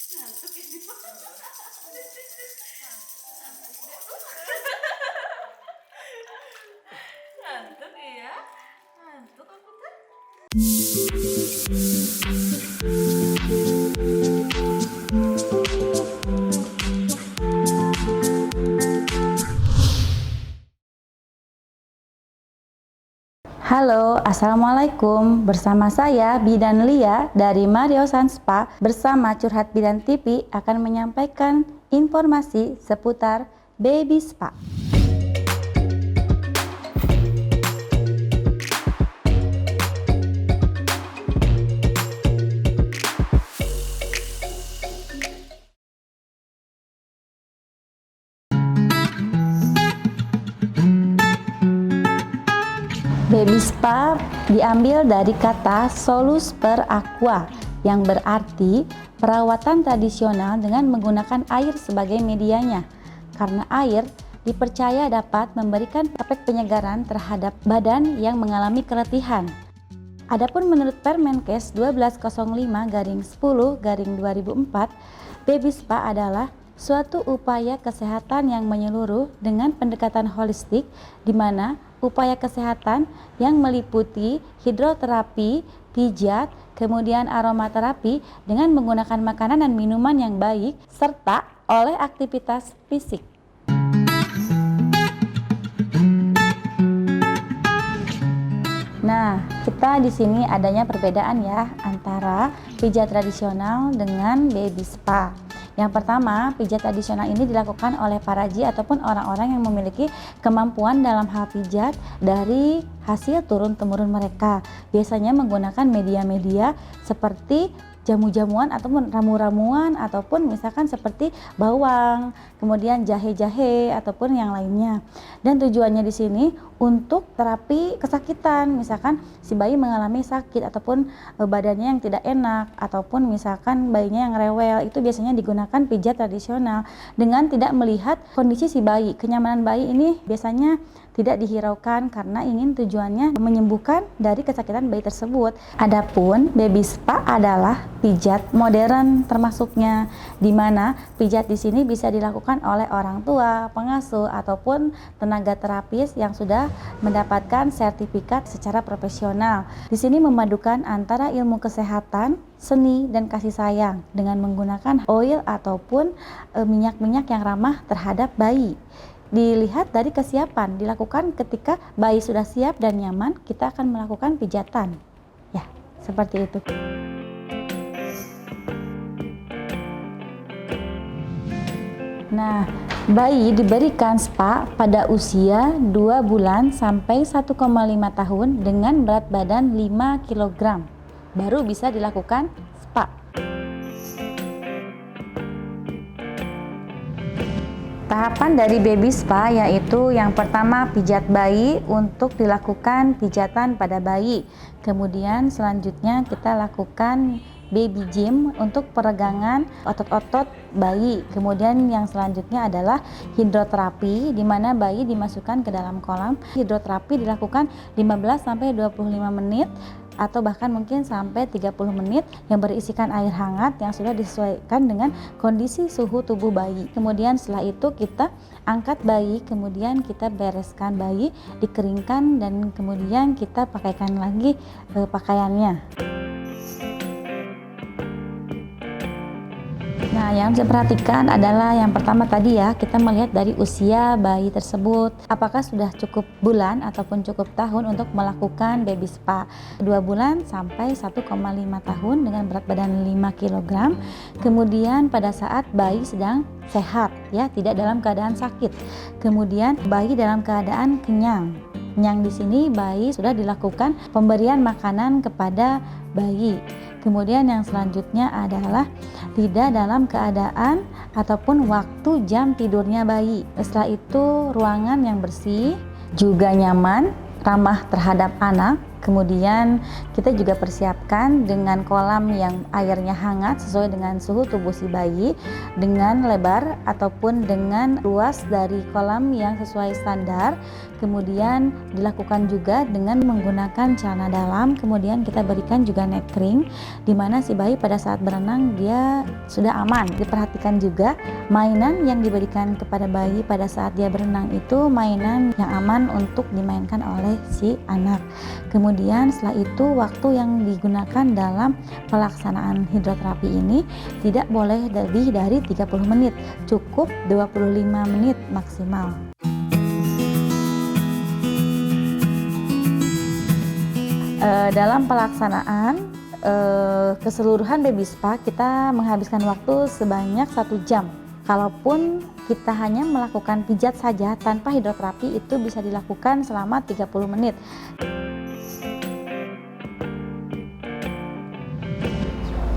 Ngantuk ini. Ngantuk ya. Ngantuk aku tuh. Halo, Assalamualaikum. Bersama saya Bidan Lia dari Mario Spa bersama Curhat Bidan TV akan menyampaikan informasi seputar baby spa. Baby spa diambil dari kata solus per aqua yang berarti perawatan tradisional dengan menggunakan air sebagai medianya. Karena air dipercaya dapat memberikan efek penyegaran terhadap badan yang mengalami keletihan. Adapun menurut Permenkes 1205/10/2004, baby spa adalah suatu upaya kesehatan yang menyeluruh dengan pendekatan holistik di mana upaya kesehatan yang meliputi hidroterapi, pijat, kemudian aromaterapi dengan menggunakan makanan dan minuman yang baik serta oleh aktivitas fisik. Nah, kita di sini adanya perbedaan ya antara pijat tradisional dengan baby spa. Yang pertama, pijat tradisional ini dilakukan oleh paraji ataupun orang-orang yang memiliki kemampuan dalam hal pijat dari hasil turun-temurun mereka. Biasanya menggunakan media-media seperti jamu-jamuan ataupun ramu-ramuan ataupun misalkan seperti bawang, kemudian jahe-jahe ataupun yang lainnya. Dan tujuannya di sini untuk terapi kesakitan, misalkan si bayi mengalami sakit ataupun badannya yang tidak enak ataupun misalkan bayinya yang rewel, itu biasanya digunakan pijat tradisional dengan tidak melihat kondisi si bayi. Kenyamanan bayi ini biasanya tidak dihiraukan karena ingin tujuannya menyembuhkan dari kesakitan bayi tersebut. Adapun baby spa adalah pijat modern termasuknya, di mana pijat di sini bisa dilakukan oleh orang tua, pengasuh ataupun tenaga terapis yang sudah mendapatkan sertifikat secara profesional. Di sini memadukan antara ilmu kesehatan, seni dan kasih sayang dengan menggunakan oil ataupun minyak-minyak yang ramah terhadap bayi. Dilihat dari kesiapan, dilakukan ketika bayi sudah siap dan nyaman, kita akan melakukan pijatan. Ya, seperti itu. Nah, bayi diberikan spa pada usia 2 bulan sampai 1,5 tahun dengan berat badan 5 kg. Baru bisa dilakukan spa. Tahapan dari baby spa yaitu yang pertama pijat bayi untuk dilakukan pijatan pada bayi. Kemudian selanjutnya kita lakukan baby gym untuk peregangan otot-otot bayi. Kemudian yang selanjutnya adalah hidroterapi di mana bayi dimasukkan ke dalam kolam. Hidroterapi dilakukan 15-25 menit atau bahkan mungkin sampai 30 menit yang berisikan air hangat yang sudah disesuaikan dengan kondisi suhu tubuh bayi. Kemudian setelah itu kita angkat bayi, kemudian kita bereskan bayi, dikeringkan dan kemudian kita pakaikan lagi pakaiannya. Nah, yang harus diperhatikan adalah yang pertama tadi ya, kita melihat dari usia bayi tersebut. Apakah sudah cukup bulan ataupun cukup tahun untuk melakukan baby spa. 2 bulan sampai 1,5 tahun dengan berat badan 5 kg. Kemudian pada saat bayi sedang sehat ya, tidak dalam keadaan sakit. Kemudian bayi dalam keadaan kenyang. Yang di sini bayi sudah dilakukan pemberian makanan kepada bayi. Kemudian yang selanjutnya adalah tidak dalam keadaan ataupun waktu jam tidurnya bayi. Setelah itu ruangan yang bersih, juga nyaman, ramah terhadap anak. Kemudian kita juga persiapkan dengan kolam yang airnya hangat sesuai dengan suhu tubuh si bayi, dengan lebar ataupun dengan luas dari kolam yang sesuai standar. Kemudian dilakukan juga dengan menggunakan celana dalam, kemudian kita berikan juga nekring, di mana si bayi pada saat berenang dia sudah aman. Diperhatikan juga mainan yang diberikan kepada bayi pada saat dia berenang itu mainan yang aman untuk dimainkan oleh si anak. Kemudian setelah itu waktu yang digunakan dalam pelaksanaan hidroterapi ini tidak boleh lebih dari 30 menit, cukup 25 menit maksimal. Dalam pelaksanaan keseluruhan baby spa kita menghabiskan waktu sebanyak 1 jam. Kalaupun kita hanya melakukan pijat saja tanpa hidroterapi itu bisa dilakukan selama 30 menit.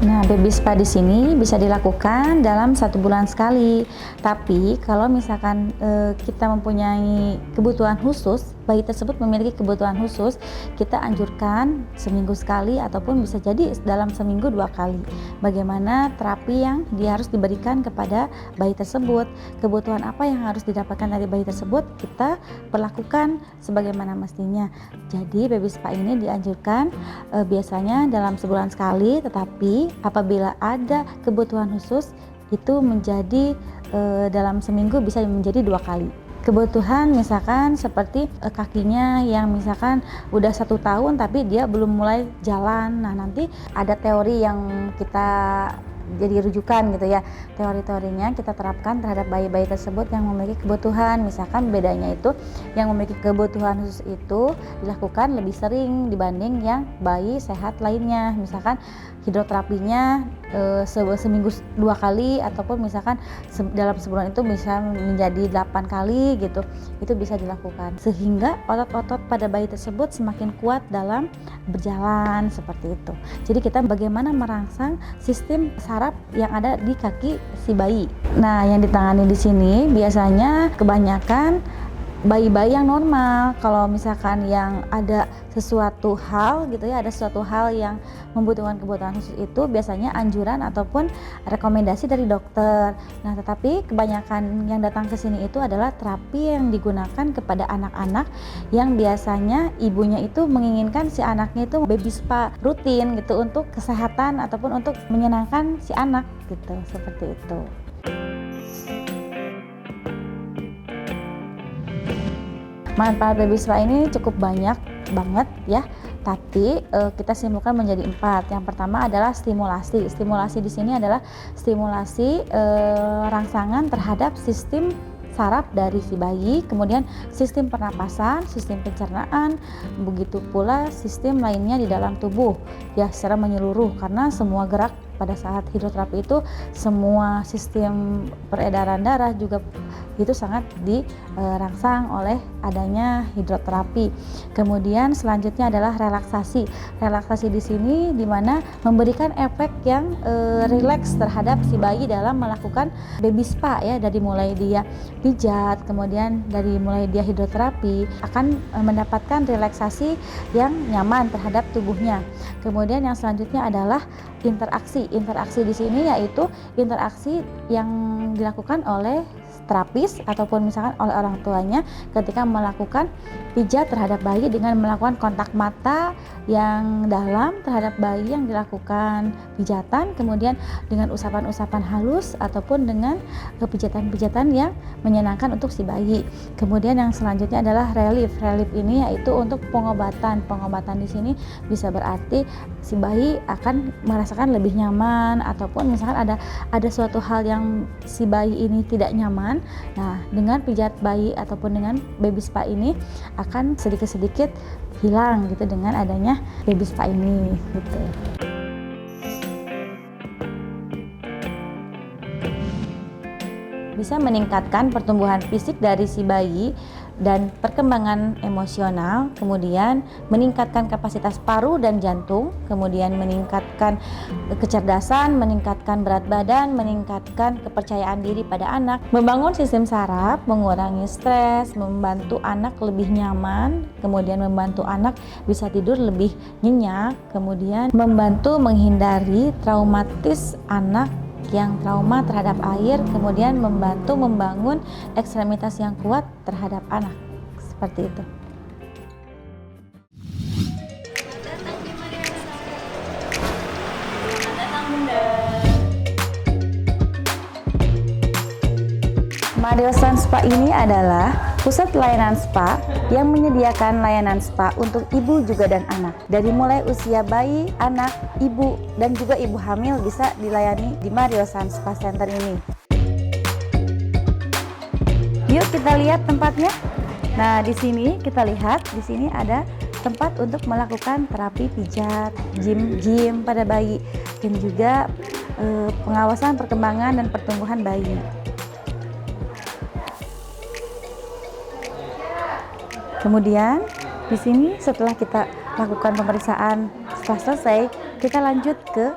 Nah, baby spa di sini bisa dilakukan dalam 1 bulan sekali. Tapi kalau misalkan kita mempunyai kebutuhan khusus, bayi tersebut memiliki kebutuhan khusus, kita anjurkan seminggu sekali ataupun bisa jadi dalam seminggu 2 kali. Bagaimana terapi yang dia harus diberikan kepada bayi tersebut, kebutuhan apa yang harus didapatkan dari bayi tersebut, kita perlakukan sebagaimana mestinya. Jadi baby spa ini dianjurkan biasanya dalam sebulan sekali, tetapi apabila ada kebutuhan khusus itu menjadi dalam seminggu bisa menjadi 2 kali. Kebutuhan misalkan seperti kakinya yang misalkan udah 1 tahun tapi dia belum mulai jalan. Nah, nanti ada teori yang kita jadi rujukan gitu ya. Teori-teorinya kita terapkan terhadap bayi-bayi tersebut yang memiliki kebutuhan. Misalkan bedanya itu yang memiliki kebutuhan khusus itu dilakukan lebih sering dibanding yang bayi sehat lainnya. Misalkan hidroterapinya seminggu 2 kali ataupun misalkan dalam sebulan itu bisa menjadi 8 kali gitu. Itu bisa dilakukan sehingga otot-otot pada bayi tersebut semakin kuat dalam berjalan seperti itu. Jadi kita bagaimana merangsang sistem saraf yang ada di kaki si bayi. Nah, yang ditangani di sini biasanya kebanyakan bayi-bayi yang normal. Kalau misalkan yang ada sesuatu hal gitu ya, ada sesuatu hal yang membutuhkan kebutuhan khusus itu biasanya anjuran ataupun rekomendasi dari dokter. Nah, tetapi kebanyakan yang datang ke sini itu adalah terapi yang digunakan kepada anak-anak yang biasanya ibunya itu menginginkan si anaknya itu baby spa rutin gitu untuk kesehatan ataupun untuk menyenangkan si anak gitu, seperti itu. Manfaat baby spa ini cukup banyak banget ya, tapi kita simpulkan menjadi 4. Yang pertama adalah stimulasi. Stimulasi di sini adalah stimulasi rangsangan terhadap sistem saraf dari si bayi, kemudian sistem pernapasan, sistem pencernaan, begitu pula sistem lainnya di dalam tubuh ya secara menyeluruh, karena semua gerak pada saat hidroterapi itu semua sistem peredaran darah juga itu sangat dirangsang oleh adanya hidroterapi. Kemudian selanjutnya adalah relaksasi. Relaksasi di sini di mana memberikan efek yang rileks terhadap si bayi dalam melakukan baby spa ya, dari mulai dia pijat, kemudian dari mulai dia hidroterapi akan mendapatkan relaksasi yang nyaman terhadap tubuhnya. Kemudian yang selanjutnya adalah interaksi. Interaksi di sini yaitu interaksi yang dilakukan oleh terapis ataupun misalkan oleh orang tuanya ketika melakukan pijat terhadap bayi dengan melakukan kontak mata yang dalam terhadap bayi yang dilakukan pijatan, kemudian dengan usapan-usapan halus ataupun dengan pijatan-pijatan yang menyenangkan untuk si bayi. Kemudian yang selanjutnya adalah relief. Relief ini yaitu untuk pengobatan. Pengobatan di sini bisa berarti si bayi akan merasakan lebih nyaman ataupun misalkan ada suatu hal yang si bayi ini tidak nyaman. Nah, dengan pijat bayi ataupun dengan baby spa ini akan sedikit-sedikit hilang gitu dengan adanya baby spa ini gitu. Bisa meningkatkan pertumbuhan fisik dari si bayi dan perkembangan emosional, kemudian meningkatkan kapasitas paru dan jantung, kemudian meningkatkan kecerdasan, meningkatkan berat badan, meningkatkan kepercayaan diri pada anak, membangun sistem saraf, mengurangi stres, membantu anak lebih nyaman, kemudian membantu anak bisa tidur lebih nyenyak, kemudian membantu menghindari traumatis anak yang trauma terhadap air, kemudian membantu membangun ekstremitas yang kuat terhadap anak, seperti itu. Mariosan Spa ini adalah pusat layanan spa yang menyediakan layanan spa untuk ibu juga dan anak. Dari mulai usia bayi, anak, ibu, dan juga ibu hamil bisa dilayani di Mariosan Spa Center ini. Yuk kita lihat tempatnya. Nah, di sini kita lihat, di sini ada tempat untuk melakukan terapi pijat, gym pada bayi, dan juga pengawasan perkembangan dan pertumbuhan bayi. Kemudian di sini setelah kita lakukan pemeriksaan, setelah selesai kita lanjut ke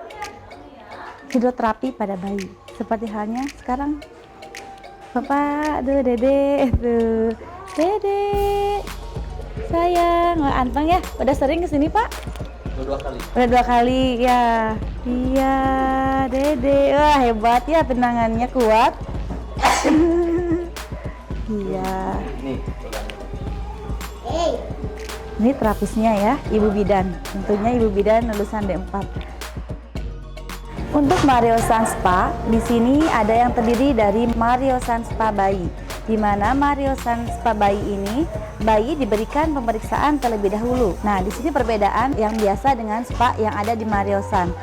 hidroterapi pada bayi. Seperti halnya sekarang, Bapak, aduh Dede, tuh Dede, sayang, wah, anteng ya. Udah sering kesini Pak? Udah 2 kali. Udah 2 kali ya. Iya, Dede, wah hebat ya, tendangannya kuat. Iya. Ini terapisnya ya, Ibu Bidan. Tentunya Ibu Bidan lulusan D4. Untuk Mariosan Spa, di sini ada yang terdiri dari Mariosan Spa Bayi. Di mana Mariosan Spa Bayi ini, bayi diberikan pemeriksaan terlebih dahulu. Nah, di sini perbedaan yang biasa dengan spa yang ada di Mariosan.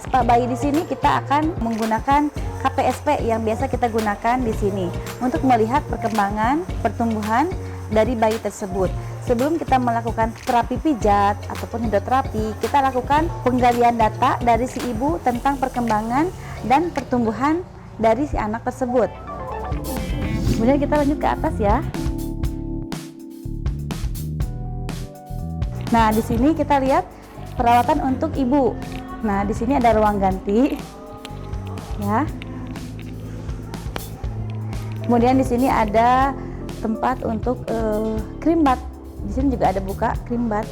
Spa bayi di sini kita akan menggunakan KPSP yang biasa kita gunakan di sini untuk melihat perkembangan pertumbuhan dari bayi tersebut. Sebelum kita melakukan terapi pijat ataupun hidroterapi, kita lakukan penggalian data dari si ibu tentang perkembangan dan pertumbuhan dari si anak tersebut. Kemudian kita lanjut ke atas ya. Nah, di sini kita lihat perawatan untuk ibu. Nah, di sini ada ruang ganti, ya. Kemudian di sini ada tempat untuk krim bath. Di sini juga ada buka krim bath.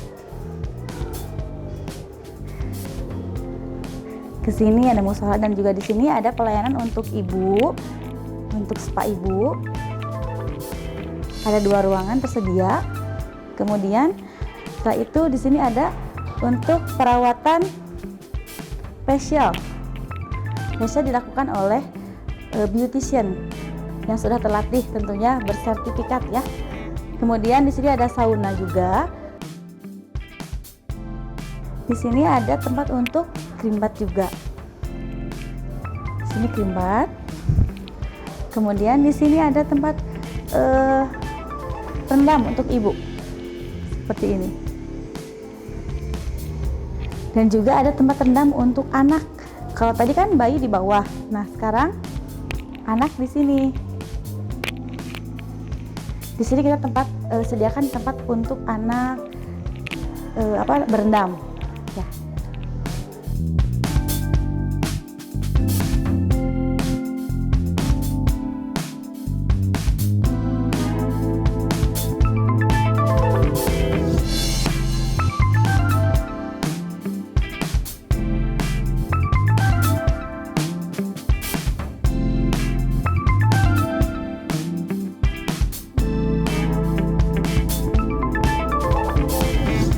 Ke sini ada musola dan juga di sini ada pelayanan untuk ibu, untuk spa ibu. Ada 2 ruangan tersedia. Kemudian setelah itu di sini ada untuk perawatan facial. Facial dilakukan oleh beautician yang sudah terlatih, tentunya bersertifikat ya. Kemudian di sini ada sauna juga. Di sini ada tempat untuk krim bath juga. Di sini krim bath. Kemudian di sini ada tempat rendam untuk ibu. Seperti ini. Dan juga ada tempat rendam untuk anak. Kalau tadi kan bayi di bawah. Nah, sekarang anak di sini. Di sini kita sediakan tempat untuk anak berendam. Ya.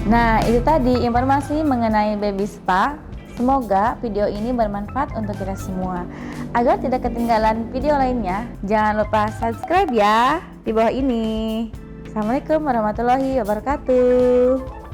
Nah, itu tadi informasi mengenai baby spa. Semoga video ini bermanfaat untuk kita semua. Agar tidak ketinggalan video lainnya, jangan lupa subscribe ya di bawah ini. Assalamualaikum warahmatullahi wabarakatuh.